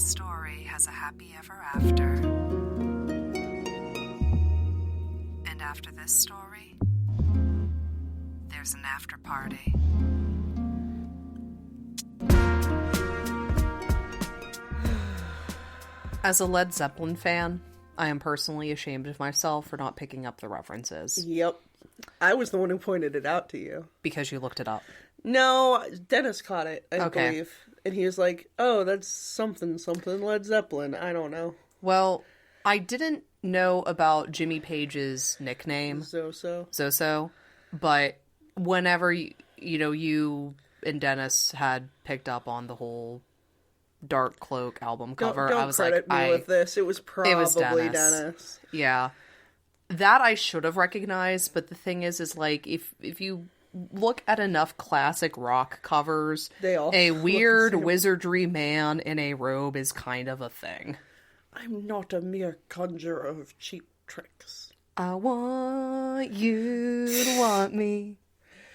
story has a happy ever after. And after this story, there's an after party. As a Led Zeppelin fan, I am personally ashamed of myself for not picking up the references. Yep. I was the one who pointed it out to you. Because you looked it up. No, Dennis caught it, I believe. And he was like, oh, that's something Led Zeppelin. I don't know. Well, I didn't know about Jimmy Page's nickname. Zoso. But whenever, you and Dennis had picked up on the whole Dark Cloak album cover, don't I was credit me with this. It was probably Dennis. Yeah. That I should have recognized, but the thing is like, if you look at enough classic rock covers, a weird wizardry man in a robe is kind of a thing. I'm not a mere conjurer of cheap tricks. I want you to want me.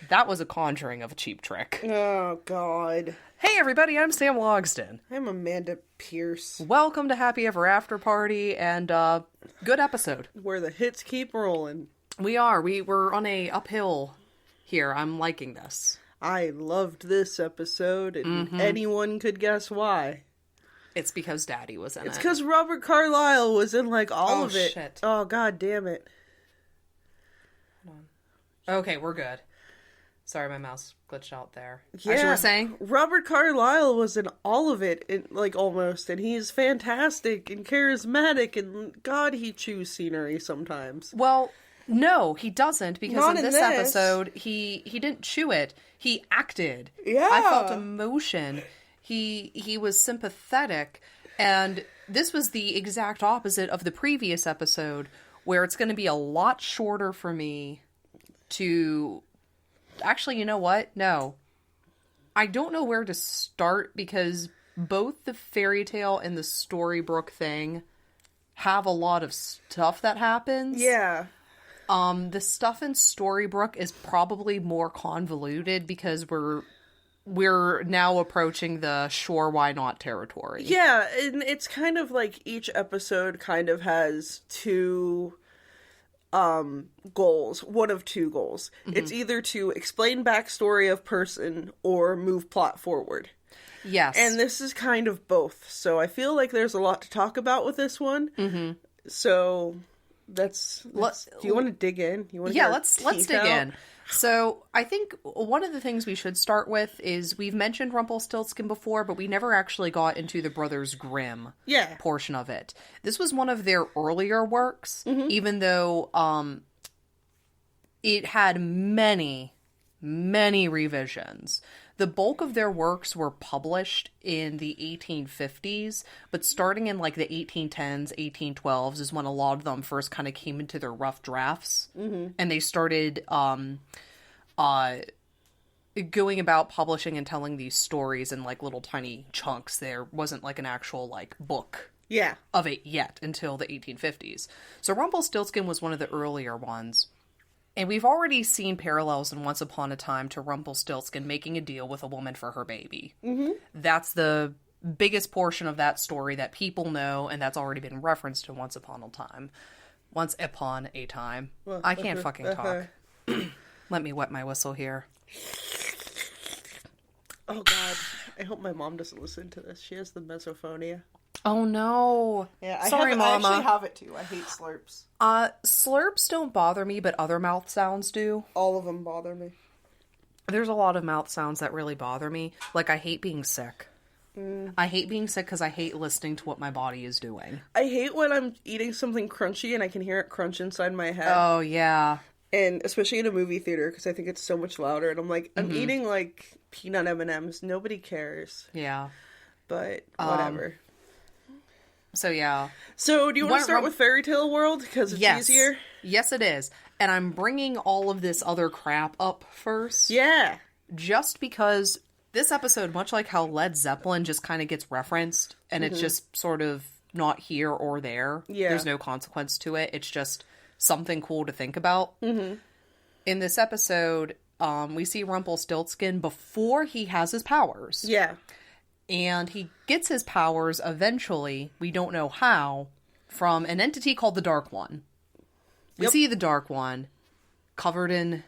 That was a conjuring of a cheap trick. Oh, God. Hey, everybody, I'm Sam Logsdon. I'm Amanda Pierce. Welcome to Happy Ever After Party, and good episode. Where the hits keep rolling. We are. We're on a uphill here. I'm liking this. I loved this episode, and anyone could guess why. It's because Daddy was in it. It's because Robert Carlyle was in, all of it. Shit. Oh, God damn it. Hold on. Okay, we're good. Sorry, my mouse glitched out there. Yeah. As you were saying? Robert Carlyle was in all of it, almost, and he's fantastic and charismatic, and God, he chews scenery sometimes. Well, no, he doesn't, because Not in this episode, he didn't chew it. He acted. Yeah. I felt emotion. He was sympathetic, and this was the exact opposite of the previous episode, where it's going to be a lot shorter for me to... Actually, you know what? No. I don't know where to start, because both the fairy tale and the Storybrooke thing have a lot of stuff that happens. Yeah. The stuff in Storybrooke is probably more convoluted because we're now approaching the sure why not territory. Yeah, and it's kind of like each episode kind of has two goals. One of two goals. Mm-hmm. It's either to explain backstory of person or move plot forward. Yes. And this is kind of both. So I feel like there's a lot to talk about with this one. Mm-hmm. So do you want to dig in? Let's dig in. So I think one of the things we should start with is we've mentioned Rumplestiltskin before, but we never actually got into the Brothers Grimm portion of it. This was one of their earlier works, even though it had many, many revisions. The bulk of their works were published in the 1850s, but starting in the 1810s, 1812s is when a lot of them first kind of came into their rough drafts, and they started going about publishing and telling these stories in little tiny chunks. There wasn't an actual book of it yet until the 1850s. So Rumpelstiltskin was one of the earlier ones. And we've already seen parallels in Once Upon a Time to Rumpelstiltskin making a deal with a woman for her baby. Mm-hmm. That's the biggest portion of that story that people know, and that's already been referenced in Once Upon a Time. Once upon a time. I can't fucking talk. Let me wet my whistle here. Oh, God. I hope my mom doesn't listen to this. She has the misophonia. Oh, no. Yeah, Sorry, Mama. I actually have it, too. I hate slurps. Slurps don't bother me, but other mouth sounds do. All of them bother me. There's a lot of mouth sounds that really bother me. I hate being sick. I hate being sick because I hate listening to what my body is doing. I hate when I'm eating something crunchy and I can hear it crunch inside my head. Oh, yeah. And especially in a movie theater, because I think it's so much louder. And I'm I'm eating, peanut M&Ms. Nobody cares. Yeah. But, whatever. So, yeah. So, do you want to start with Fairy Tale World? Because it's easier? Yes, it is. And I'm bringing all of this other crap up first. Yeah. Just because this episode, much like how Led Zeppelin just kind of gets referenced, and it's just sort of not here or there. Yeah. There's no consequence to it. It's just something cool to think about. Mm-hmm. In this episode, we see Rumpelstiltskin before he has his powers. Yeah. And he gets his powers eventually, we don't know how, from an entity called the Dark One. We see the Dark One covered in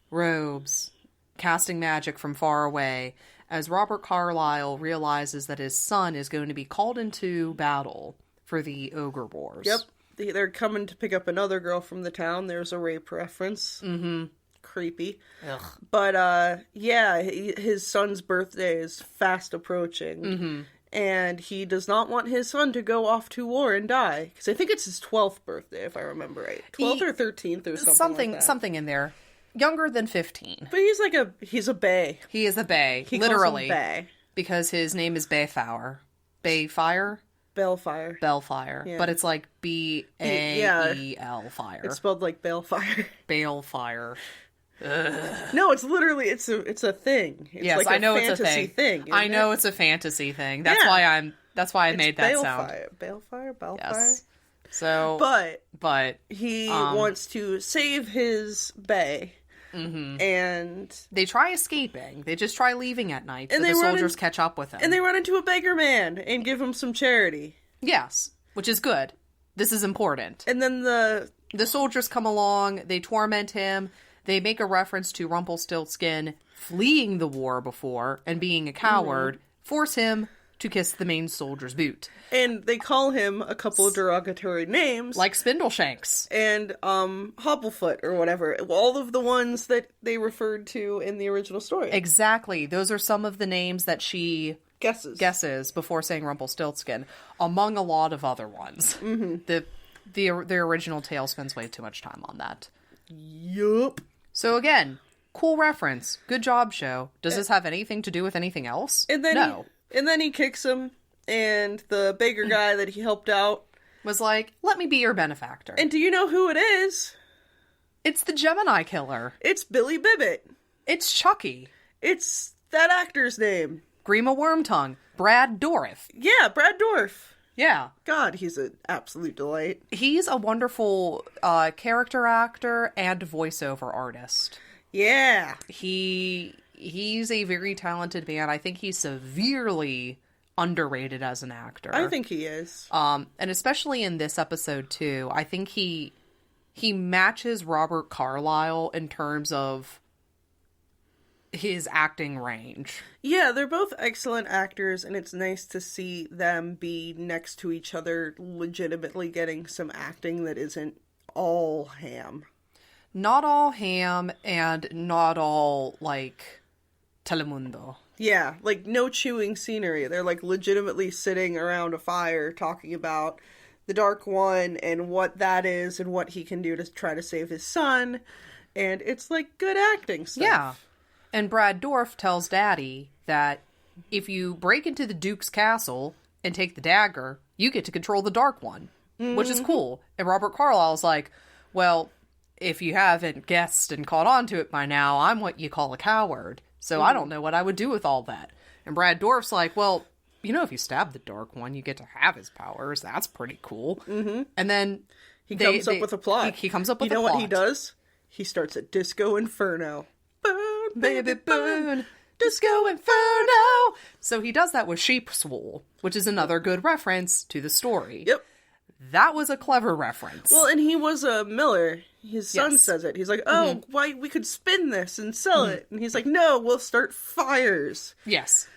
robes, casting magic from far away, as Robert Carlyle realizes that his son is going to be called into battle for the Ogre Wars. Yep. They're coming to pick up another girl from the town. There's a rape reference. Mm-hmm. Creepy. Ugh. But, yeah, his son's birthday is fast approaching. Mm-hmm. And he does not want his son to go off to war and die. Because I think it's his 12th birthday, if I remember right. 12th or 13th or something like that. Something in there. Younger than 15. But he's a bae. He is a bae. He literally. calls him bae. Because his name is Bayfire. Bayfire? Bellfire. Bellfire. Yeah. But it's like B-A-E-L fire. It's spelled like Balefire. Balefire. No, it's literally, it's a thing. It's yes, like I know it's a thing. I know it's a fantasy thing. That's why I made that sound. Balefire? Yes. So, but he wants to save his bae. Mm-hmm. And they try escaping. They just try leaving at night. And the soldiers catch up with him. And they run into a beggar man and give him some charity. Yes, which is good. This is important. And then the soldiers come along. They torment him. They make a reference to Rumplestiltskin fleeing the war before and being a coward, force him to kiss the main soldier's boot. And they call him a couple of derogatory names. Like Spindleshanks. And, Hobblefoot or whatever. All of the ones that they referred to in the original story. Exactly. Those are some of the names that she guesses before saying Rumplestiltskin, among a lot of other ones. Mm-hmm. The original tale spends way too much time on that. Yup. So again, cool reference. Good job, show. Does this have anything to do with anything else? No. And then he kicks him, and the beggar guy that he helped out was like, let me be your benefactor. And do you know who it is? It's the Gemini Killer. It's Billy Bibbit. It's Chucky. It's that actor's name. Grima Wormtongue. Brad Dourif. Yeah, Brad Dourif. Yeah. God, he's an absolute delight. He's a wonderful character actor and voiceover artist. Yeah. He's a very talented man. I think he's severely underrated as an actor. I think he is. And especially in this episode too, I think he matches Robert Carlyle in terms of his acting range. Yeah, they're both excellent actors, and it's nice to see them be next to each other, legitimately getting some acting that isn't all ham. Not all ham, and not all, like, Telemundo. Yeah, like, no chewing scenery. They're, like, legitimately sitting around a fire talking about the Dark One and what that is and what he can do to try to save his son. And it's, like, good acting stuff. Yeah. And Brad Dourif tells Daddy that if you break into the Duke's castle and take the dagger, you get to control the Dark One, which is cool. And Robert Carlyle's like, well, if you haven't guessed and caught on to it by now, I'm what you call a coward. So I don't know what I would do with all that. And Brad Dourif's like, well, you know, if you stab the Dark One, you get to have his powers. That's pretty cool. Mm-hmm. And then he comes up with a plot. He comes up with a plot. You know what he does? He starts a Disco Inferno. Burn, baby, burn. Disco Inferno. So he does that with sheep's wool, which is another good reference to the story. Yep. That was a clever reference. Well, and he was a miller. His son says it. He's like, oh, why, we could spin this and sell it. And he's like, no, we'll start fires. Yes.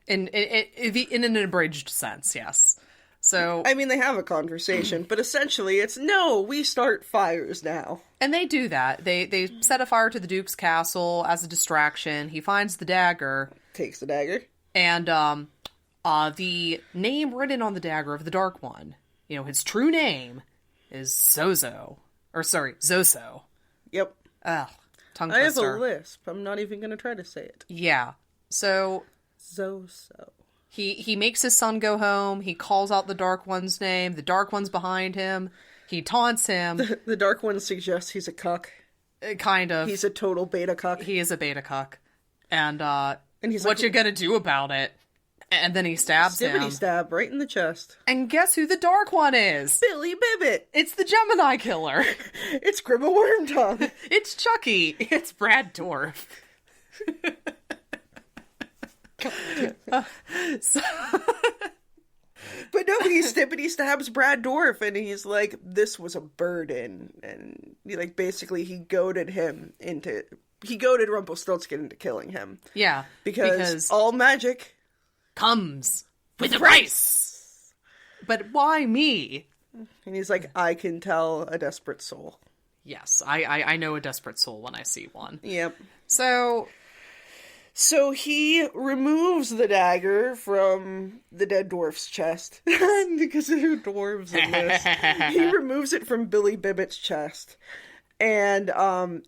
In an abridged sense, yes. So, I mean, they have a conversation, but essentially it's, no, we start fires now. And they do that. They set a fire to the Duke's castle as a distraction. He finds the dagger. Takes the dagger. And the name written on the dagger of the Dark One, you know, his true name is Zozo. Yep. Ugh, tongue twister. I have a lisp. I'm not even going to try to say it. Yeah. So. Zozo. He makes his son go home. He calls out the Dark One's name. The Dark One's behind him. He taunts him. The Dark One suggests he's a cuck. Kind of. He's a total beta cuck. He is a beta cuck. And he's what like, you gonna do about it? And then he stabs him. Stibbity stab right in the chest. And guess who the Dark One is? Billy Bibbit. It's the Gemini Killer. It's Grima Wormtongue. It's Chucky. It's Brad Dourif. So... But no, he stabs Brad Dourif, and he's like, this was a burden. And like, basically he goaded Rumpelstiltskin into killing him. Yeah. Because all magic comes with a price. But why me? And he's like, I can tell a desperate soul. Yes, I know a desperate soul when I see one. Yep. So he removes the dagger from the dead dwarf's chest. Because there are dwarves in this. He removes it from Billy Bibbit's chest. And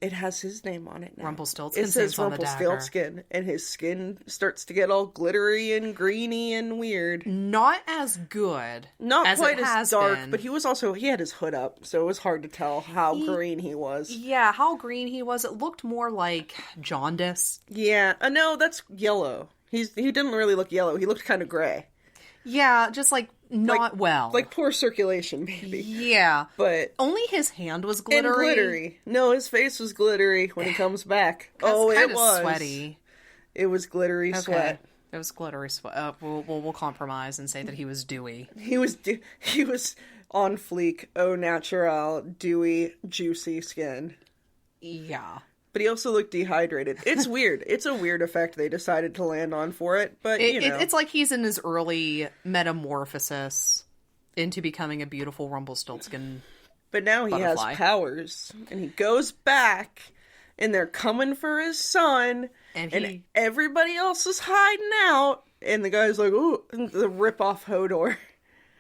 it has his name on it now. Rumpelstiltskin. It says Rumpelstiltskin. And his skin starts to get all glittery and greeny and weird. Not as good. Not as quite it as has dark, been. but he had his hood up, so it was hard to tell how green he was. Yeah, how green he was. It looked more like jaundice. Yeah. No, that's yellow. He didn't really look yellow. He looked kind of gray. Yeah, just like not well. Like poor circulation, maybe. Yeah. But only his hand was glittery. And glittery. No, his face was glittery when he comes back. It was sweaty. It was glittery sweat. It was glittery sweat. We'll compromise and say that he was dewy. He was on fleek, au naturel, dewy, juicy skin. Yeah. But he also looked dehydrated. It's weird. It's a weird effect they decided to land on for it, but you know. It's like he's in his early metamorphosis into becoming a beautiful Rumpelstiltskin. But now he has powers, and he goes back, and they're coming for his son, and everybody else is hiding out, and the guy's like, ooh, the rip-off Hodor.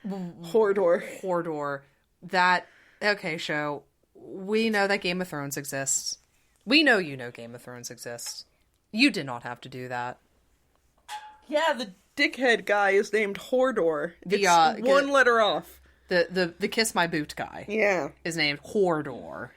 Hordor. Okay, show. We know that Game of Thrones exists. We know you know Game of Thrones exists. You did not have to do that. Yeah, the dickhead guy is named Hordor. It's one letter off. The kiss my boot guy. Yeah. Is named Hordor.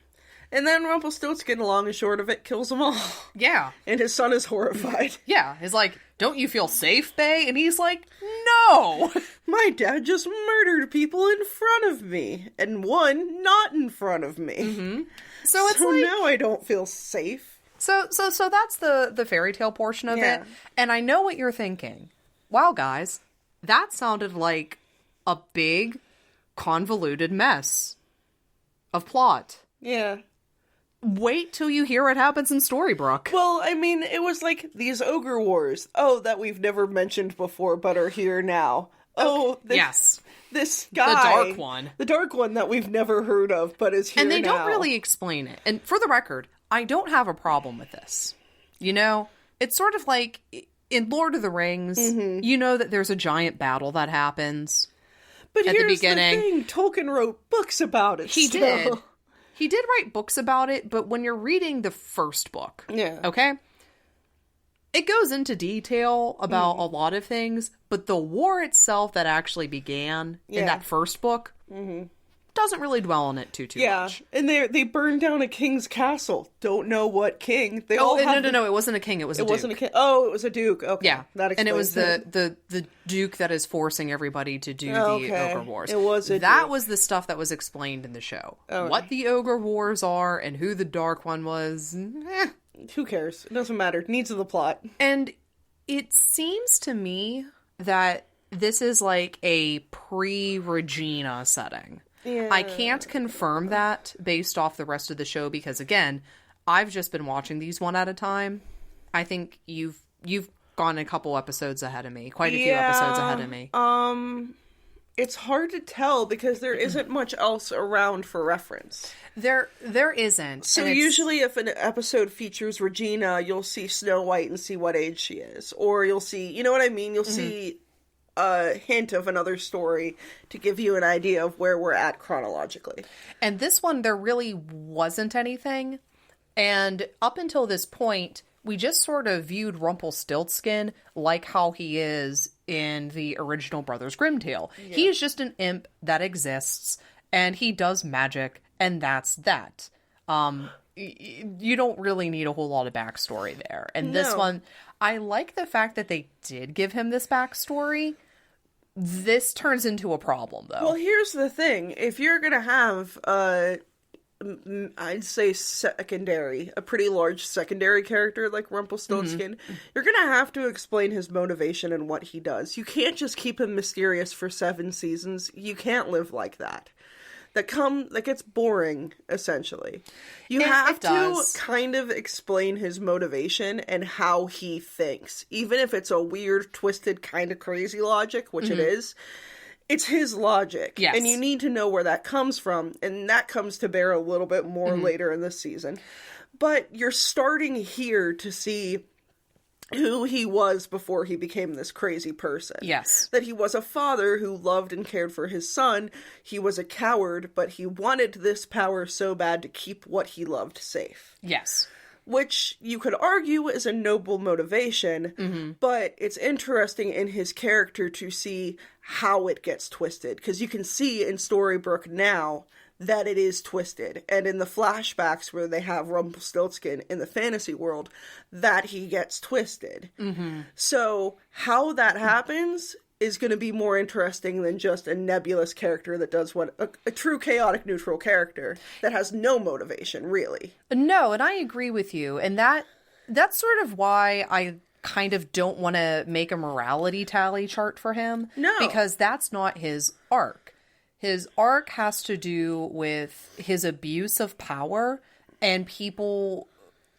And then Rumpelstiltskin, long and short of it, kills them all. Yeah. And his son is horrified. Yeah. He's like, don't you feel safe, Bae? And he's like, no! My dad just murdered people in front of me. And one not in front of me. Mm-hmm. So now I don't feel safe. So that's the fairy tale portion of it. And I know what you're thinking. Wow, guys. That sounded like a big, convoluted mess of plot. Yeah. Wait till you hear what happens in Storybrooke. Well, I mean, it was like these Ogre Wars. Oh, that we've never mentioned before, but are here now. Oh, yes. This guy. The dark one that we've never heard of, but is here now. And they don't really explain it. And for the record, I don't have a problem with this. You know, it's sort of like in Lord of the Rings, you know that there's a giant battle that happens. But at the beginning. The thing, Tolkien wrote books about it. He did. He did write books about it, but when you're reading the first book, okay, it goes into detail about a lot of things, but the war itself that actually began in that first book doesn't really dwell on it too much. And they burned down a king's castle. Don't know what king. No, it wasn't a king. It was a duke. It wasn't a king. Oh, it was a duke. Okay. Yeah. That explains and it was it. the duke that is forcing everybody to do the Ogre Wars. It was a That duke. was the stuff that was explained in the show. Okay. What the Ogre Wars are and who the Dark One was, who cares? It doesn't matter. Needs of the plot. And it seems to me that this is like a pre-Regina setting. Yeah. I can't confirm that based off the rest of the show because, again, I've just been watching these one at a time. I think you've gone a couple episodes ahead of me. Quite a few episodes ahead of me. It's hard to tell because there isn't much else around for reference. There isn't. So usually if an episode features Regina, you'll see Snow White and see what age she is. Or you'll see, you know what I mean? You'll see a hint of another story to give you an idea of where we're at chronologically. And this one, there really wasn't anything. And up until this point, we just sort of viewed Rumpelstiltskin like how he is in the original Brothers Grimm tale. Yeah. He is just an imp that exists, and he does magic, and that's that. You don't really need a whole lot of backstory there. And this one, I like the fact that they did give him this backstory. This turns into a problem, though. Well, here's the thing. If you're going to have I'd say secondary, a pretty large secondary character like Rumpelstiltskin, you're gonna have to explain his motivation and what he does. You can't just keep him mysterious for 7 seasons. You can't live like that. That gets boring, essentially. You have to kind of explain his motivation and how he thinks. Even if it's a weird, twisted, kind of crazy logic, which it is, it's his logic. Yes. And you need to know where that comes from, and that comes to bear a little bit more later in this season. But you're starting here to see who he was before he became this crazy person. Yes. That he was a father who loved and cared for his son. He was a coward, but he wanted this power so bad to keep what he loved safe. Yes. Which you could argue is a noble motivation, but it's interesting in his character to see how it gets twisted. Because you can see in Storybrooke now that it is twisted. And in the flashbacks where they have Rumpelstiltskin in the fantasy world, that he gets twisted. So how that happens is going to be more interesting than just a nebulous character that does what a true chaotic neutral character that has no motivation, really. No, and I agree with you. And that's sort of why I kind of don't want to make a morality tally chart for him. No. Because that's not his arc. His arc has to do with his abuse of power and people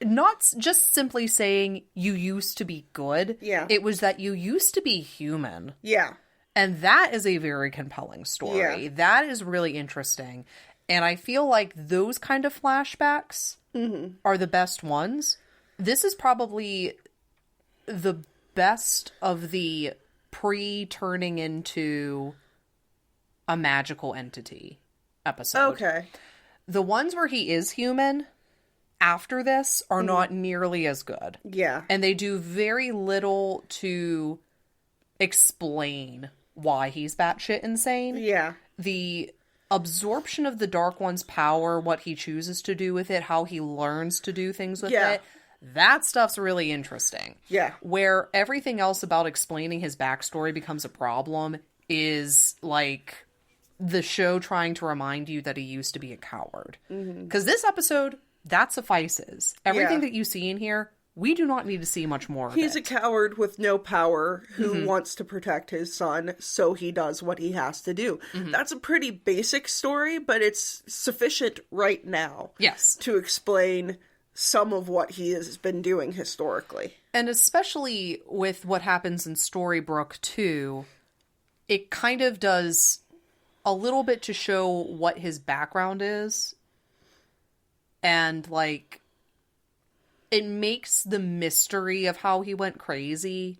not just simply saying, you used to be good. Yeah. It was that you used to be human. Yeah. And that is a very compelling story. Yeah. That is really interesting. And I feel like those kind of flashbacks are the best ones. This is probably the best of the pre-turning into a magical entity episode. Okay. The ones where he is human after this are not nearly as good. Yeah. And they do very little to explain why he's batshit insane. Yeah. The absorption of the Dark One's power, what he chooses to do with it, how he learns to do things with it, that stuff's really interesting. Yeah. Where everything else about explaining his backstory becomes a problem is like the show trying to remind you that he used to be a coward. Because this episode, that suffices. Everything that you see in here, we do not need to see much more of He's a coward with no power who wants to protect his son, so he does what he has to do. That's a pretty basic story, but it's sufficient right now. Yes. To explain some of what he has been doing historically. And especially with what happens in Storybrooke too, it kind of does a little bit to show what his background is. And, like, it makes the mystery of how he went crazy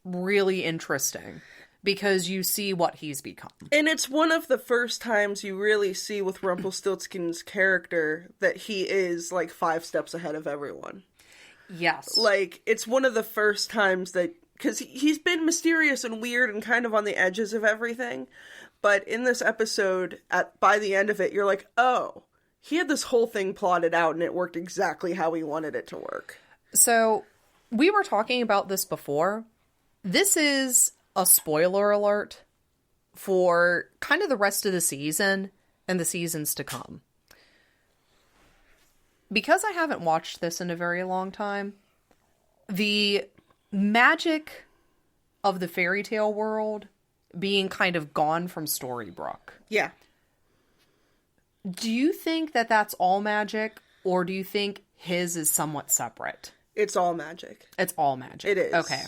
really interesting. Because you see what he's become. And it's one of the first times you really see with Rumpelstiltskin's character that he is, like, 5 steps ahead of everyone. Yes. Like, it's one of the first times that... Because he's been mysterious and weird and kind of on the edges of everything. But in this episode, by the end of it, you're like, oh, he had this whole thing plotted out and it worked exactly how he wanted it to work. So, we were talking about this before. This is a spoiler alert for kind of the rest of the season and the seasons to come. Because I haven't watched this in a very long time, the magic of the fairy tale world being kind of gone from Storybrooke. Yeah. Do you think that that's all magic, or do you think his is somewhat separate? It's all magic. It's all magic. It is. Okay.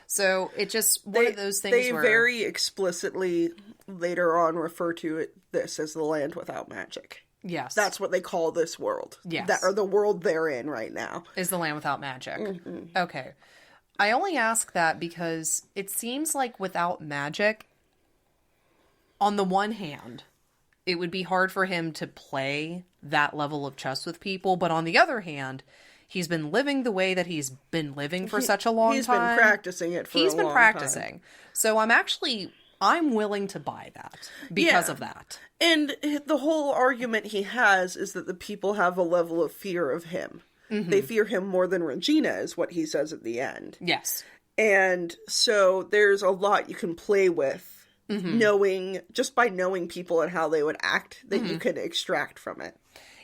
So, it just, one of those things they where... very explicitly later on refer to this as the land without magic. Yes. That's what they call this world. Yes. Or the world they're in right now. Is the land without magic. Okay. I only ask that because it seems like without magic, on the one hand, it would be hard for him to play that level of chess with people, but on the other hand, he's been living the way that he's been living for such a long time. He's been practicing it for a long time. He's been practicing. So I'm willing to buy that because of that. And the whole argument he has is that the people have a level of fear of him. They fear him more than Regina, is what he says at the end. Yes. And so there's a lot you can play with knowing, just by knowing people and how they would act, that you can extract from it.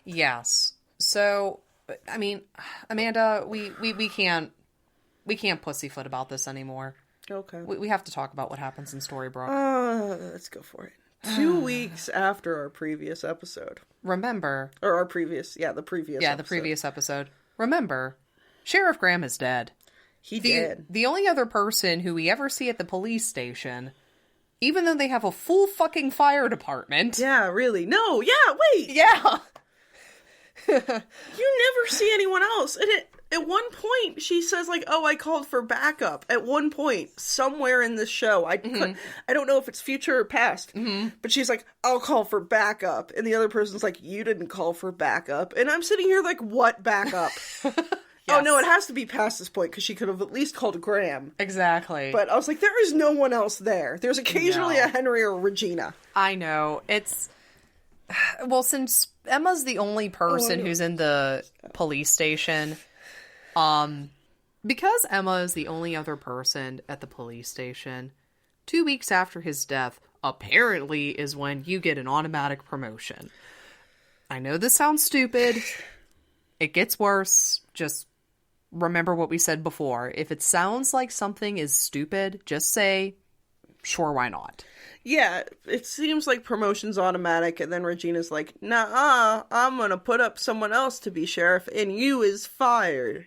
Yes. So, I mean, Amanda, we can't pussyfoot about this anymore. Okay. We have to talk about what happens in Storybrooke. Let's go for it. 2 weeks after our previous episode. Remember. Or our previous, the previous episode. The previous episode. Remember, Sheriff Graham is dead. He did. The only other person who we ever see at the police station, even though they have a full fucking fire department. Yeah, really. No, yeah, wait. Yeah. You never see anyone else. And at one point, she says, like, oh, I called for backup. At one point, somewhere in this show, I don't know if it's future or past, but she's like, I'll call for backup. And the other person's like, you didn't call for backup. And I'm sitting here like, what backup? Yes. Oh, no, it has to be past this point, because she could have at least called Graham. Exactly. But I was like, there is no one else there. There's occasionally a Henry or Regina. I know. It's... Well, since Emma's the only person who's in the police station, because Emma is the only other person at the police station, 2 weeks after his death, apparently is when you get an automatic promotion. I know this sounds stupid. It gets worse. Just remember what we said before. If it sounds like something is stupid, just say, sure, why not? Yeah, it seems like promotion's automatic, and then Regina's like, nah, I'm gonna put up someone else to be sheriff, and you is fired.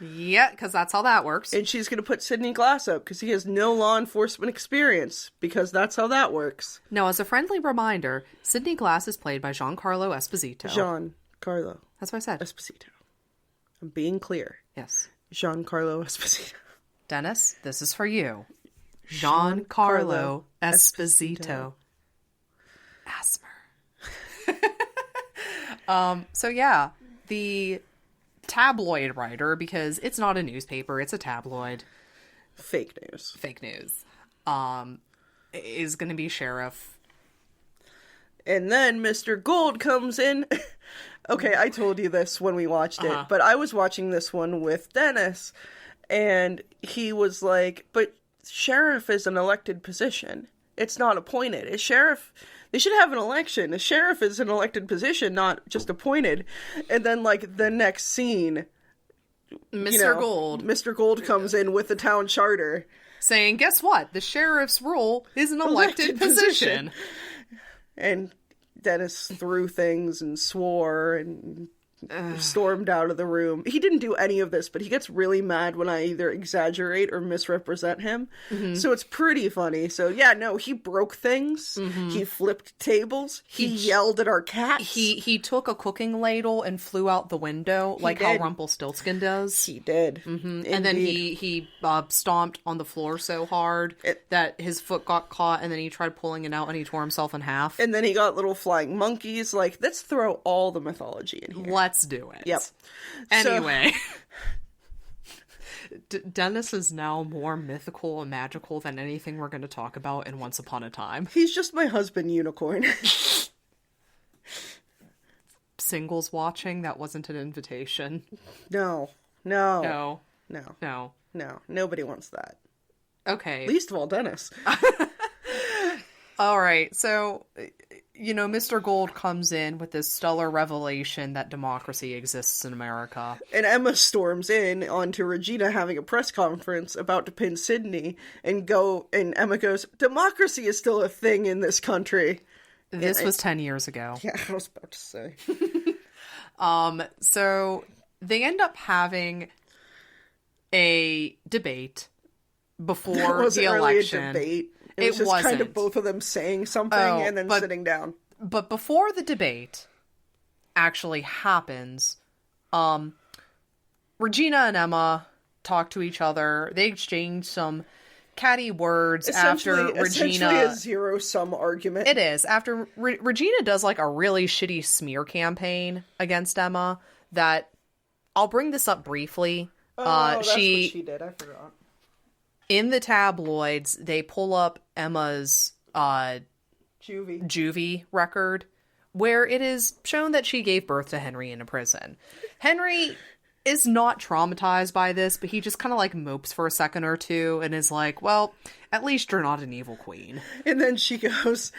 Yeah, because that's how that works. And she's gonna put Sidney Glass up, because he has no law enforcement experience, because that's how that works. Now, as a friendly reminder, Sidney Glass is played by Giancarlo Esposito. Giancarlo. That's what I said. Esposito. I'm being clear. Yes. Giancarlo Esposito. Dennis, this is for you. Giancarlo Esposito. Asmer. So yeah, the tabloid writer, because it's not a newspaper, it's a tabloid. Fake news. Is going to be sheriff. And then Mr. Gold comes in. Okay, I told you this when we watched it, but I was watching this one with Dennis, and he was like, but sheriff is an elected position. It's not appointed. They should have an election. A sheriff is an elected position, not just appointed. And then, like, the next scene, Mr. Gold comes in with the town charter. Saying, guess what? The sheriff's role is an elected position. And Dennis threw things and swore and stormed out of the room. He didn't do any of this, but he gets really mad when I either exaggerate or misrepresent him. So it's pretty funny. So yeah, no, he broke things. He flipped tables. He yelled at our cats. He took a cooking ladle and flew out the window, how Rumplestiltskin does. He did. And then he stomped on the floor so hard that his foot got caught, and then he tried pulling it out and he tore himself in half. And then he got little flying monkeys. Like, let's throw all the mythology in here. Let's do it. Yep. Anyway. Dennis is now more mythical and magical than anything we're going to talk about in Once Upon a Time. He's just my husband unicorn. Singles watching, that wasn't an invitation. No. Nobody wants that. Okay. Least of all Dennis. All right, so, Mr. Gold comes in with this stellar revelation that democracy exists in America. And Emma storms in onto Regina having a press conference about to pin Sydney, and Emma goes, democracy is still a thing in this country. This was 10 years ago. Yeah, I was about to say. So they end up having a debate before the election. A debate. It was just wasn't. Kind of both of them saying something and then sitting down. But before the debate actually happens, Regina and Emma talk to each other. They exchange some catty words after Regina... Essentially a zero-sum argument. It is. After Regina does like a really shitty smear campaign against Emma that... I'll bring this up briefly. That's what she did. I forgot. In the tabloids, they pull up Emma's juvie record, where it is shown that she gave birth to Henry in a prison. Henry is not traumatized by this, but he just kind of like mopes for a second or two and is like, well, at least you're not an evil queen. And then she goes,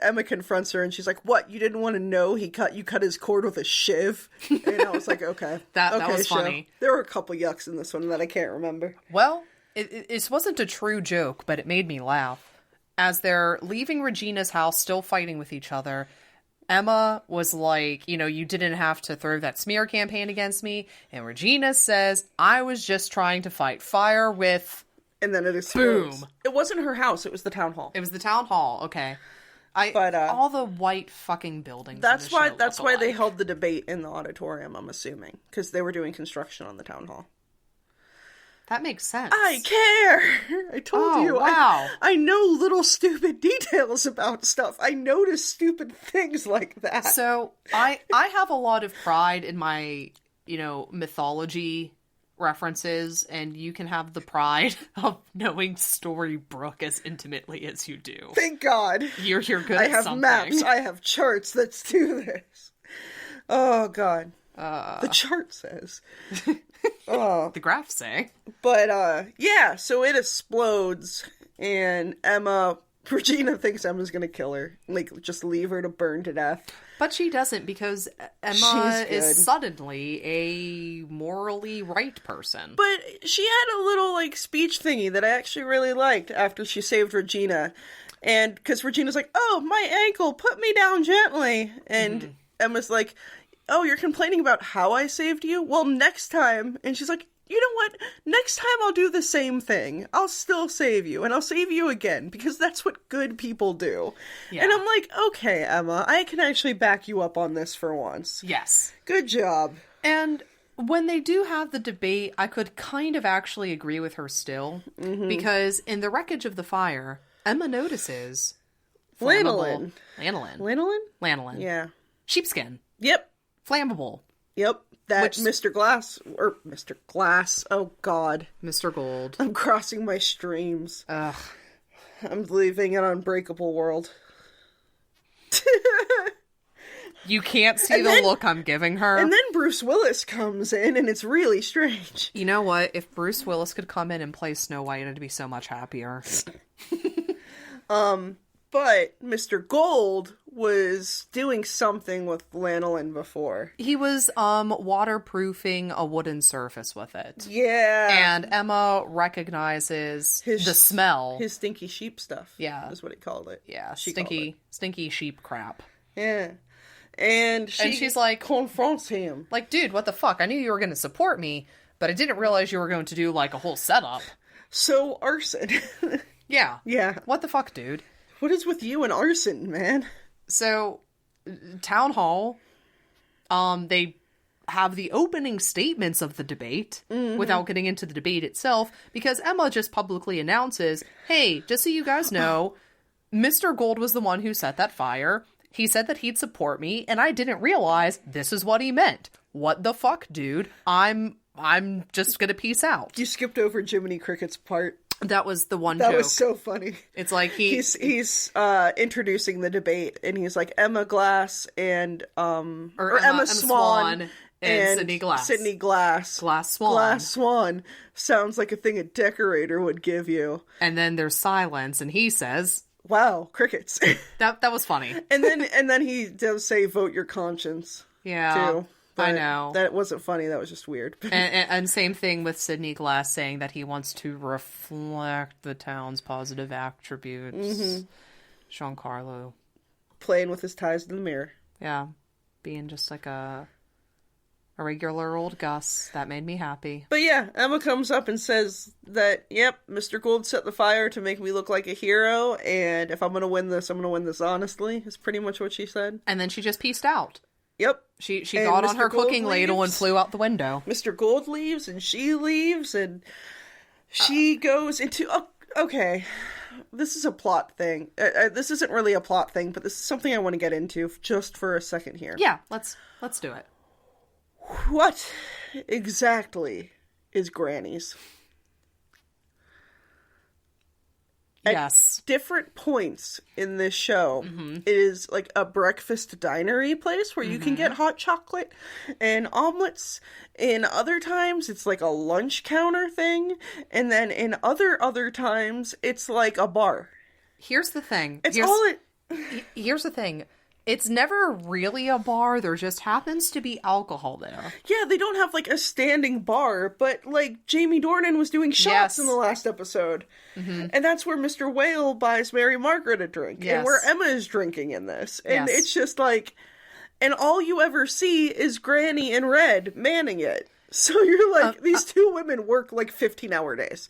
Emma confronts her and she's like, what, you didn't want to know you cut his cord with a shiv? And I was like, okay. That was funny. There were a couple yucks in this one that I can't remember. Well, it wasn't a true joke, but it made me laugh. As they're leaving Regina's house, still fighting with each other, Emma was like, you didn't have to throw that smear campaign against me. And Regina says, I was just trying to fight fire with... And then it explodes. Boom. It wasn't her house, it was the town hall. It was the town hall, okay. All the white fucking buildings. That's why they held the debate in the auditorium, I'm assuming. Because they were doing construction on the town hall. That makes sense. I care! I told you. Wow. I know little stupid details about stuff. I notice stupid things like that. So, I have a lot of pride in my, mythology references, and you can have the pride of knowing Storybrooke as intimately as you do. Thank God. You're good I at have something. maps. I have charts that do this. Oh, God. The chart says... The graphs say. But, yeah, so it explodes, and Regina thinks Emma's gonna kill her. Like, just leave her to burn to death. But she doesn't, because Emma is suddenly a morally right person. But she had a little, speech thingy that I actually really liked after she saved Regina. And, because Regina's like, oh, my ankle, put me down gently. And Emma's like... Oh, you're complaining about how I saved you? Well, next time. And she's like, you know what? Next time I'll do the same thing. I'll still save you. And I'll save you again. Because that's what good people do. Yeah. And I'm like, okay, Emma, I can actually back you up on this for once. Yes. Good job. And when they do have the debate, I could kind of actually agree with her still. Mm-hmm. Because in the wreckage of the fire, Emma notices... Lanolin. Lanolin. Yeah. Sheepskin. Yep. Flammable. Yep. That Mr. Glass. Oh, God. Mr. Gold. I'm crossing my streams. Ugh. I'm leaving an unbreakable world. You can't see the look I'm giving her. And then Bruce Willis comes in, and it's really strange. You know what? If Bruce Willis could come in and play Snow White, I'd be so much happier. But Mr. Gold was doing something with lanolin before. He was waterproofing a wooden surface with it. Yeah. And Emma recognizes the smell. His stinky sheep stuff. Yeah. Is what he called it. Yeah, stinky sheep crap. Yeah. And she's like... confronts him. Like, dude, what the fuck? I knew you were going to support me, but I didn't realize you were going to do, a whole setup. So, arson. Yeah. Yeah. What the fuck, dude? What is with you and arson, man? So, town hall, they have the opening statements of the debate without getting into the debate itself, because Emma just publicly announces, hey, just so you guys know, Mr. Gold was the one who set that fire. He said that he'd support me, and I didn't realize this is what he meant. What the fuck, dude? I'm just gonna peace out. You skipped over Jiminy Cricket's part. That was the one joke. That was so funny. It's like he's introducing the debate, and he's like Emma Glass and or Emma Swan and Sydney Glass. Sydney Glass. Glass Swan. Glass Swan sounds like a thing a decorator would give you. And then there's silence, and he says, "Wow, crickets." That was funny. And then he does say, "Vote your conscience." Yeah. Too. But I know. That wasn't funny. That was just weird. and same thing with Sydney Glass saying that he wants to reflect the town's positive attributes. Mm-hmm. Giancarlo. Playing with his ties in the mirror. Yeah. Being just like a regular old Gus. That made me happy. But yeah, Emma comes up and says that, yep, Mr. Gold set the fire to make me look like a hero, and if I'm going to win this, I'm going to win this honestly, is pretty much what she said. And then she just pieced out. Yep. She got on her cooking ladle and flew out the window. Mr. Gold leaves, and she leaves, and she goes into... Oh, okay, this is a plot thing. This isn't really a plot thing, but this is something I want to get into just for a second here. Yeah, let's do it. What exactly is Granny's? Yes. Different points in this show, it is like a breakfast dinery place where you can get hot chocolate and omelets. In other times, it's like a lunch counter thing. And then in other times, it's like a bar. Here's the thing. Here's the thing. It's never really a bar. There just happens to be alcohol there. Yeah, they don't have, like, a standing bar, but, like, Jamie Dornan was doing shots in the last episode. And that's where Mr. Whale buys Mary Margaret a drink. And where Emma is drinking in this. And it's just, like... And all you ever see is Granny in red manning it. So you're like, these two women work, like, 15-hour days.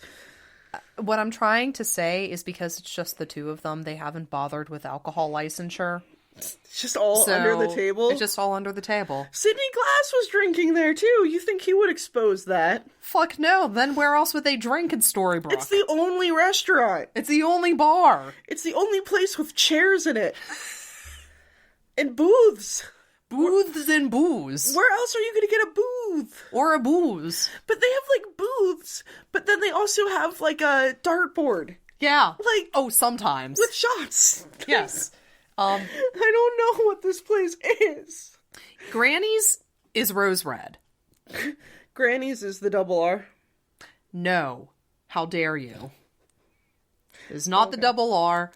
What I'm trying to say is because it's just the two of them, they haven't bothered with alcohol licensure. It's just all under the table? It's just all under the table. Sidney Glass was drinking there, too. You think he would expose that? Fuck no. Then where else would they drink in Storybrooke? It's the only restaurant. It's the only bar. It's the only place with chairs in it. And booths. Booths and booze. Where else are you going to get a booth? Or a booze. But they have, like, booths. But then they also have, like, a dartboard. Yeah. Like... Oh, sometimes. With shots. Yes. I don't know what this place is. Granny's is rose red. Granny's is the double R. No. How dare you? It's not the double R,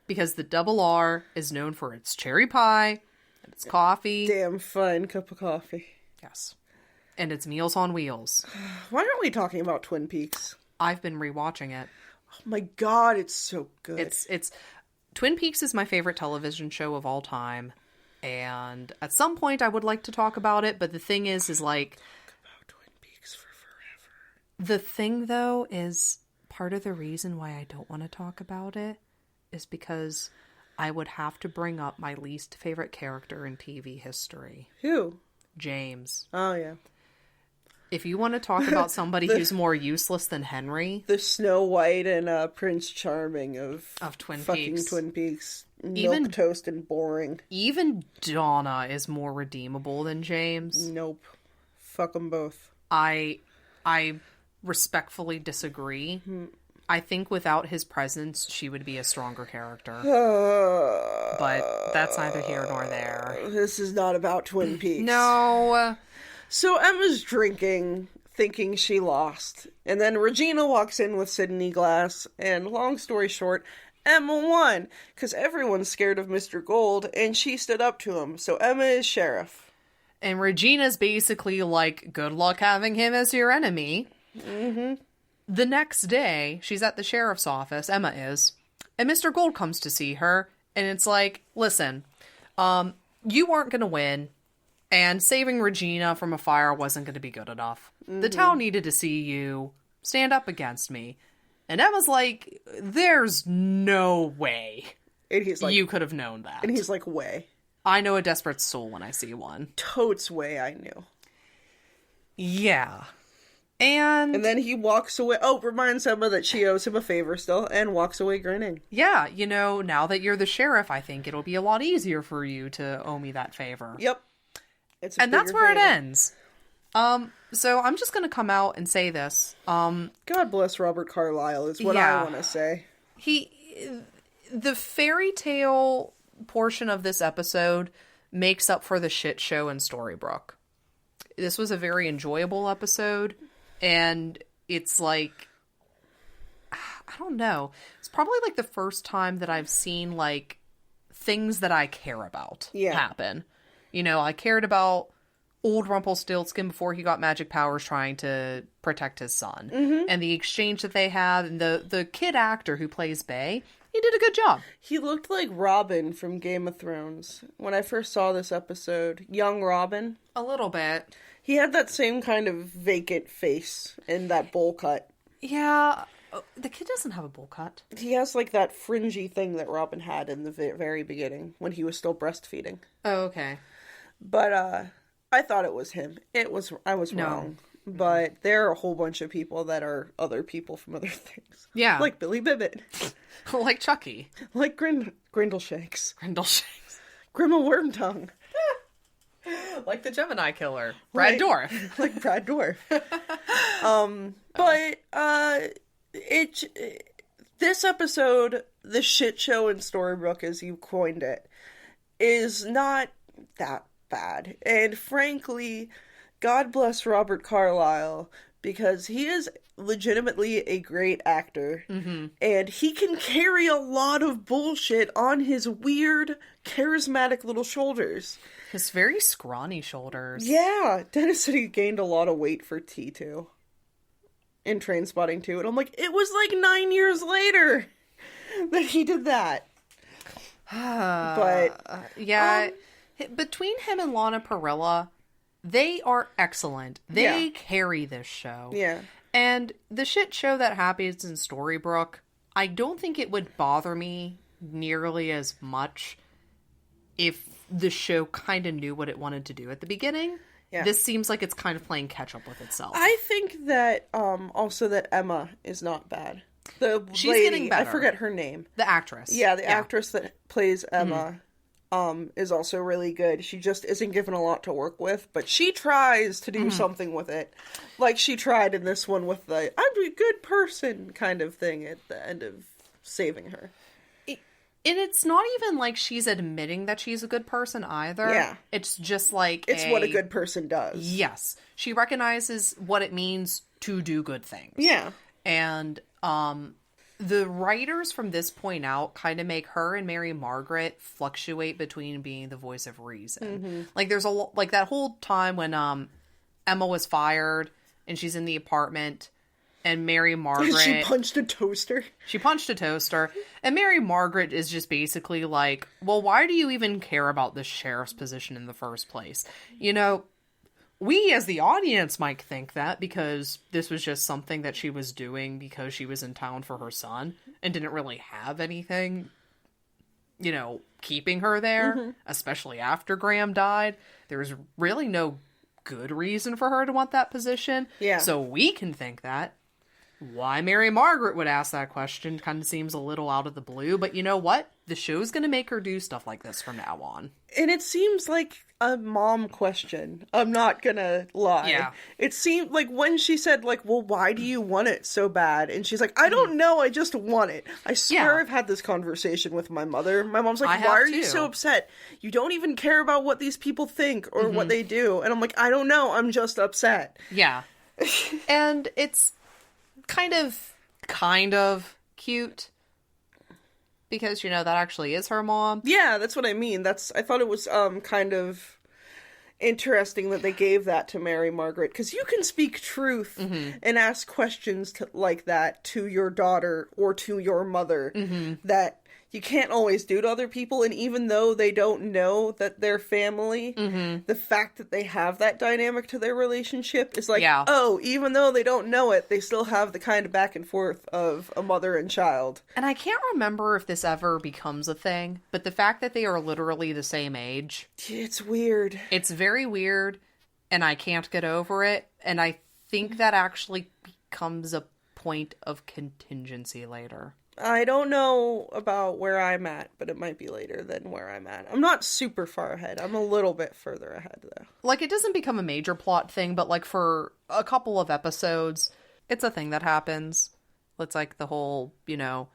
because the double R is known for its cherry pie, and its coffee. Damn fine cup of coffee. Yes. And it's Meals on Wheels. Why aren't we talking about Twin Peaks? I've been rewatching it. Oh my god, it's so good. It's Twin Peaks is my favorite television show of all time, and at some point I would like to talk about it, but the thing is like... Talk about Twin Peaks for forever. The thing, though, is part of the reason why I don't want to talk about it is because I would have to bring up my least favorite character in TV history. Who? James. Oh, yeah. If you want to talk about somebody who's more useless than Henry... The Snow White and Prince Charming of Twin fucking Peaks. Twin Peaks. Milquetoast and boring. Even Donna is more redeemable than James. Nope. Fuck them both. I respectfully disagree. I think without his presence, she would be a stronger character. But that's neither here nor there. This is not about Twin Peaks. No. So Emma's drinking, thinking she lost. And then Regina walks in with Sidney Glass. And long story short, Emma won. Because everyone's scared of Mr. Gold. And she stood up to him. So Emma is sheriff. And Regina's basically like, good luck having him as your enemy. The next day, she's at the sheriff's office, Emma is, and Mr. Gold comes to see her, and it's like, listen, you weren't going to win, and saving Regina from a fire wasn't going to be good enough. The town needed to see you stand up against me. And Emma's like, there's no way And he's like, you could have known that. And he's like, way. I know a desperate soul when I see one. Totes way I knew. Yeah. And then he walks away. Oh, reminds Emma that she owes him a favor still, and walks away grinning. Yeah, you know, now that you're the sheriff, I think it'll be a lot easier for you to owe me that favor. Yep. And that's where it ends. So I'm just going to come out and say this. God bless Robert Carlyle is what I want to say. The fairy tale portion of this episode makes up for the shit show in Storybrooke. This was a very enjoyable episode. And it's like, I don't know. It's probably like the first time that I've seen like things that I care about happen. You know, I cared about old Rumplestiltskin before he got magic powers trying to protect his son. And the exchange that they have, and the kid actor who plays Bay, he did a good job. He looked like Robin from Game of Thrones. When I first saw this episode, young Robin. A little bit. He had that same kind of vacant face and that bowl cut. Yeah, the kid doesn't have a bowl cut. He has like that fringy thing that Robin had in the very beginning when he was still breastfeeding. Oh, okay. But I thought it was him. I was wrong. But there are a whole bunch of people that are other people from other things. Yeah. Like Billy Bibbit. Like Chucky. Like Grindleshanks. Grindleshanks. Grima Wormtongue. Like the Gemini Killer. Brad Dourif. Like Brad Dourif. But This episode, the shit show in Storybrooke, as you coined it, is not that bad. And frankly, God bless Robert Carlyle, because he is legitimately a great actor. Mm-hmm. And he can carry a lot of bullshit on his weird, charismatic little shoulders. His very scrawny shoulders. Yeah. Dennis said he gained a lot of weight for T2. In Trainspotting 2. And I'm like, it was like 9 years later that he did that. But yeah, between him and Lana Parrilla, they are excellent. They carry this show. Yeah. And the shit show that happens in Storybrooke, I don't think it would bother me nearly as much if the show kind of knew what it wanted to do at the beginning. Yeah. This seems like it's kind of playing catch up with itself. I think that also that Emma is not bad. She's lady, getting better. I forget her name. The actress. Yeah, the actress that plays Emma is also really good. She just isn't given a lot to work with, but she tries to do something with it. Like she tried in this one with the I'm a good person kind of thing at the end of saving her. And it's not even like she's admitting that she's a good person either. Yeah. It's just like it's what a good person does. Yes. She recognizes what it means to do good things. Yeah. And the writers from this point out kind of make her and Mary Margaret fluctuate between being the voice of reason. Mm-hmm. Like there's like that whole time when Emma was fired and she's in the apartment. And Mary Margaret... She punched a toaster. She punched a toaster. And Mary Margaret is just basically like, well, why do you even care about the sheriff's position in the first place? You know, we as the audience might think that because this was just something that she was doing because she was in town for her son and didn't really have anything, you know, keeping her there, especially after Graham died. There was really no good reason for her to want that position. Yeah. So we can think that. Why Mary Margaret would ask that question kind of seems a little out of the blue, but you know what? The show's going to make her do stuff like this from now on. And it seems like a mom question. I'm not going to lie. Yeah. It seemed like when she said, like, well, why do you want it so bad? And she's like, I don't know, I just want it. I swear I've had this conversation with my mother. My mom's like, why are you so upset? You don't even care about what these people think or what they do. And I'm like, I don't know, I'm just upset. Yeah. And it's... kind of cute because, you know, that actually is her mom. Yeah, that's what I mean. I thought it was kind of interesting that they gave that to Mary Margaret, because you can speak truth and ask questions like that to your daughter or to your mother that you can't always do to other people. And even though they don't know that they're family, the fact that they have that dynamic to their relationship is like, oh, even though they don't know it, they still have the kind of back and forth of a mother and child. And I can't remember if this ever becomes a thing, but the fact that they are literally the same age. It's weird. It's very weird, and I can't get over it. And I think that actually becomes a point of contingency later. I don't know about where I'm at, but it might be later than where I'm at. I'm not super far ahead. I'm a little bit further ahead, though. Like, it doesn't become a major plot thing, but, like, for a couple of episodes, it's a thing that happens. It's like the whole, you know,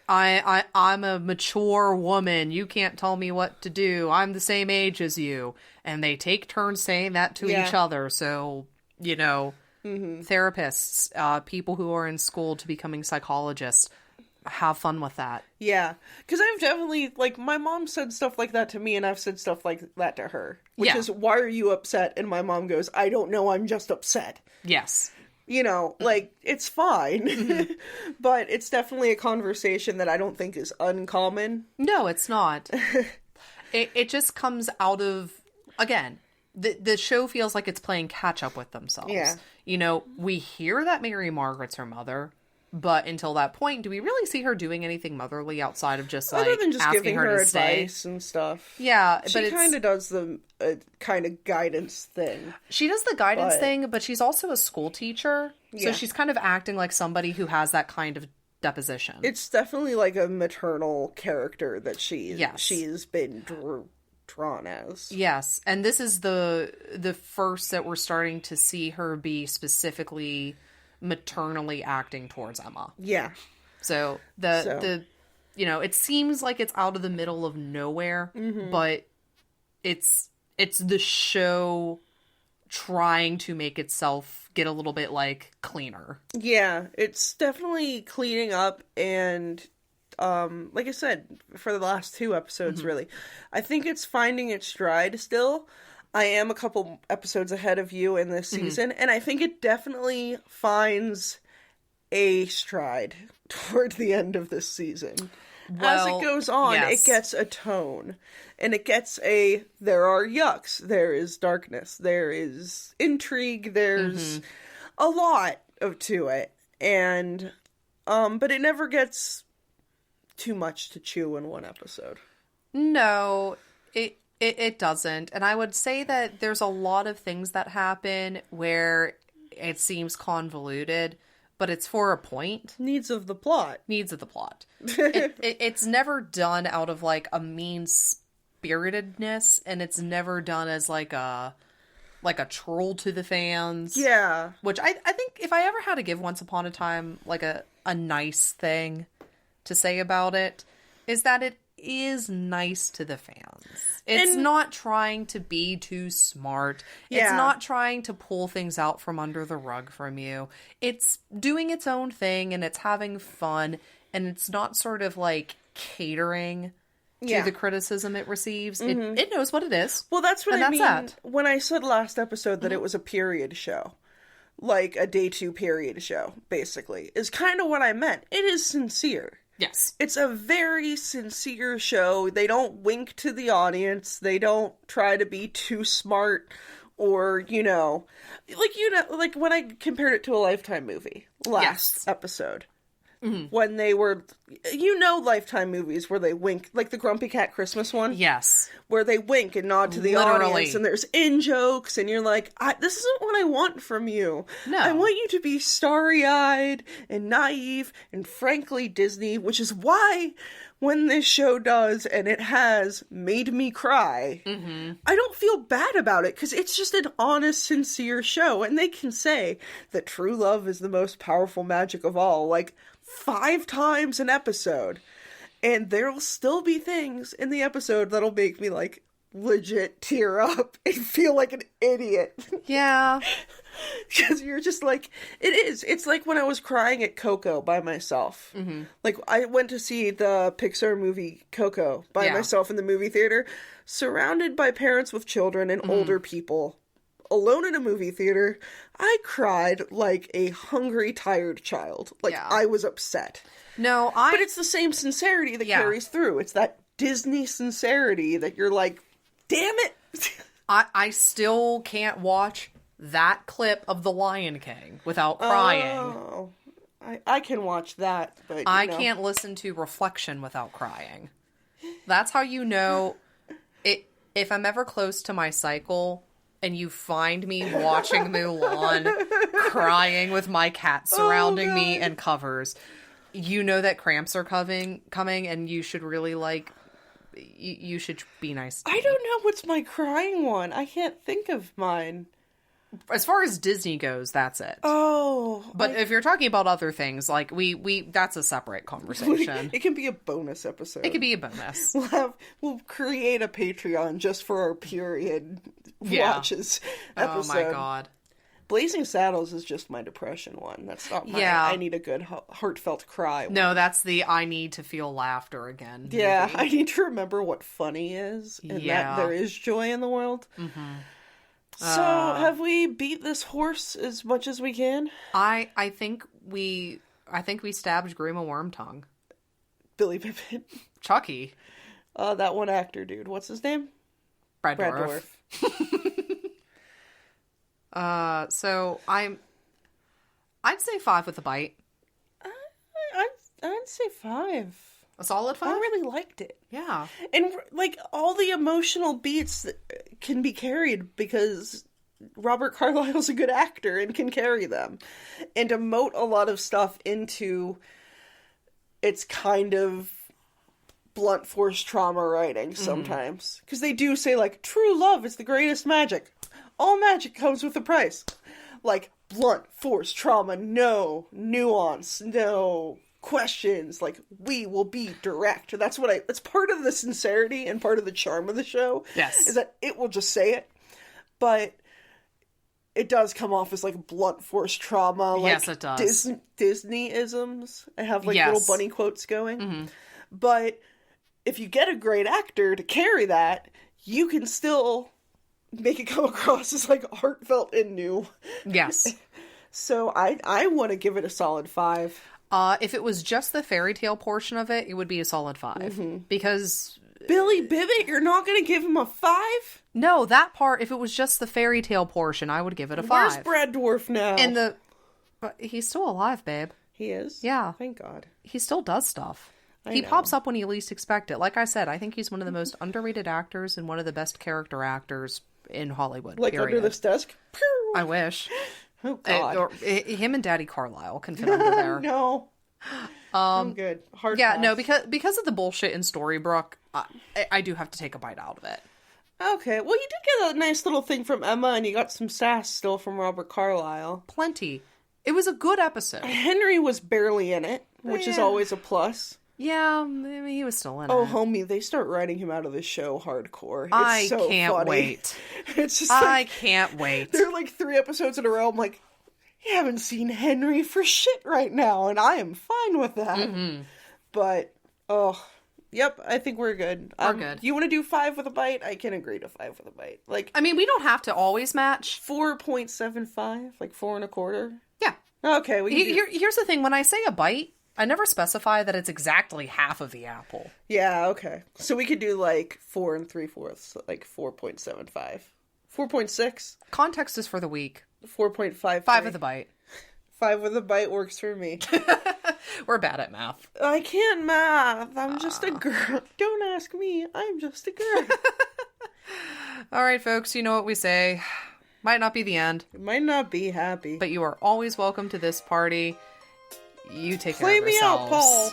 I'm a mature woman. You can't tell me what to do. I'm the same age as you. And they take turns saying that to each other. So, you know, therapists, people who are in school to becoming psychologists, have fun with that. Yeah. Because I've definitely, like, my mom said stuff like that to me, and I've said stuff like that to her. Which is, why are you upset? And my mom goes, I don't know, I'm just upset. Yes. You know, like, it's fine. But it's definitely a conversation that I don't think is uncommon. No, it's not. It just comes out of, again, the show feels like it's playing catch up with themselves. Yeah. You know, we hear that Mary Margaret's her mother, but until that point, do we really see her doing anything motherly outside of just, like, other than just asking giving her to advice stay? And stuff? Yeah, she but kind of does the kind of guidance thing. She does the guidance thing, but she's also a school teacher, so she's kind of acting like somebody who has that kind of deposition. It's definitely like a maternal character that she's been drawn as. Yes, and this is the first that we're starting to see her be specifically maternally acting towards Emma. Yeah. So the you know, it seems like it's out of the middle of nowhere, but it's the show trying to make itself get a little bit, like, cleaner. Yeah, it's definitely cleaning up, and like I said, for the last 2 episodes, really, I think it's finding its stride still. I am a couple episodes ahead of you in this season, and I think it definitely finds a stride toward the end of this season. Well, as it goes on, it gets a tone. And it gets there are yucks, there is darkness, there is intrigue, there's a lot to it. And, but it never gets too much to chew in one episode. No, it doesn't. And I would say that there's a lot of things that happen where it seems convoluted, but it's for a point. Needs of the plot. It's never done out of, like, a mean-spiritedness, and it's never done as, like a troll to the fans. Yeah. Which I think if I ever had to give Once Upon a Time, like, a nice thing to say about it, is that it is nice to the fans. It's not trying to be too smart. Yeah. It's not trying to pull things out from under the rug from you. It's doing its own thing, and it's having fun, and it's not sort of, like, catering to the criticism it receives. It knows what it is. Well, that's what I mean when I said last episode that it was a period show. Like a day 2 period show, basically, is kind of what I meant. It is sincere. Yes. It's a very sincere show. They don't wink to the audience. They don't try to be too smart or, like when I compared it to a Lifetime movie last episode. When they were, Lifetime movies where they wink, like the Grumpy Cat Christmas one. Yes. Where they wink and nod to the audience, and there's in-jokes, and you're like, this isn't what I want from you. No. I want you to be starry-eyed and naive and frankly Disney, which is why when this show does, and it has made me cry, I don't feel bad about it, because it's just an honest, sincere show, and they can say that true love is the most powerful magic of all, like, 5 times an episode. And there'll still be things in the episode that'll make me, like, legit tear up and feel like an idiot. Yeah. Because you're just like, it's like when I was crying at Coco by myself. Like, I went to see the Pixar movie Coco by myself in the movie theater, surrounded by parents with children and older people, alone in a movie theater. I cried like a hungry, tired child. Like, I was upset. No, But it's the same sincerity that carries through. It's that Disney sincerity that you're like, damn it! I still can't watch that clip of The Lion King without crying. Oh, I can watch that, but I can't listen to Reflection without crying. That's how you know it. If I'm ever close to my cycle and you find me watching Mulan crying with my cat surrounding me and covers, you know that cramps are coming, and you should really, like, you should be nice to me. I don't know what's my crying one. I can't think of mine. As far as Disney goes, that's it. Oh. But if you're talking about other things, like, we that's a separate conversation. It can be a bonus episode. It could be a bonus. We'll create a Patreon just for our period watches episode. Oh my god. Blazing Saddles is just my depression one. That's not my I need a good heartfelt cry one. No, that's the I need to feel laughter again. Yeah, movie. I need to remember what funny is and that there is joy in the world. So, have we beat this horse as much as we can? I think we stabbed Grima Wormtongue. Billy Pippin. Chucky. That one actor dude. What's his name? Brad Dourif. So I'd say 5 with a bite. I'd say 5. A solid 5? I really liked it. Yeah. And, like, all the emotional beats can be carried because Robert Carlyle's a good actor and can carry them. And emote a lot of stuff into its kind of blunt force trauma writing sometimes. Because they do say, like, true love is the greatest magic. All magic comes with a price. Like, blunt force trauma, no nuance, no questions. Like, we will be direct. That's part of the sincerity and part of the charm of the show. Yes. Is that it will just say it. But it does come off as, like, blunt force trauma. Like, yes, it does. Disney-isms. I have, like, little bunny quotes going. Mm-hmm. But if you get a great actor to carry that, you can still make it come across as, like, heartfelt and new. Yes. So I want to give it a solid 5. If it was just the fairy tale portion of it, it would be a solid 5. Mm-hmm. Because... Billy Bibbit, you're not going to give him a 5? No, that part, if it was just the fairy tale portion, I would give it a 5. Where's Brad Dourif now? But he's still alive, babe. He is? Yeah. Thank God. He still does stuff. He pops up when you least expect it. Like I said, I think he's one of the most underrated actors and one of the best character actors in Hollywood. Like period. under this desk? Pew! I wish. Oh, God. Him and Daddy Carlisle can fit under there. No. I'm good. Hard pass. No, because of the bullshit in Storybrooke, I do have to take a bite out of it. Okay. Well, you did get a nice little thing from Emma, and you got some sass still from Robert Carlyle. Plenty. It was a good episode. Henry was barely in it, which is always a plus. Yeah, I mean, he was still in it. Oh, homie, they start writing him out of the show hardcore. It's I so can't funny. wait. It's just I can't wait. There are like 3 episodes in a row. I'm like, you haven't seen Henry for shit right now, and I am fine with that. Mm-hmm. But, yep, I think we're good. We're good. You want to do 5 with a bite? I can agree to 5 with a bite. Like, I mean, we don't have to always match. 4.75, like 4 1/4. Yeah. Okay. Here's the thing: when I say a bite, I never specify that it's exactly half of the apple. Yeah. Okay. So we could do like 4 3/4, like 4.75, 4.6. Context is for the week. 4.5. 5 with a bite. 5 with a bite works for me. We're bad at math. I can't math. I'm just a girl. Don't ask me. I'm just a girl. All right, folks. You know what we say. Might not be the end. It might not be happy. But you are always welcome to this party. You take care Play of me yourselves. out, Paul.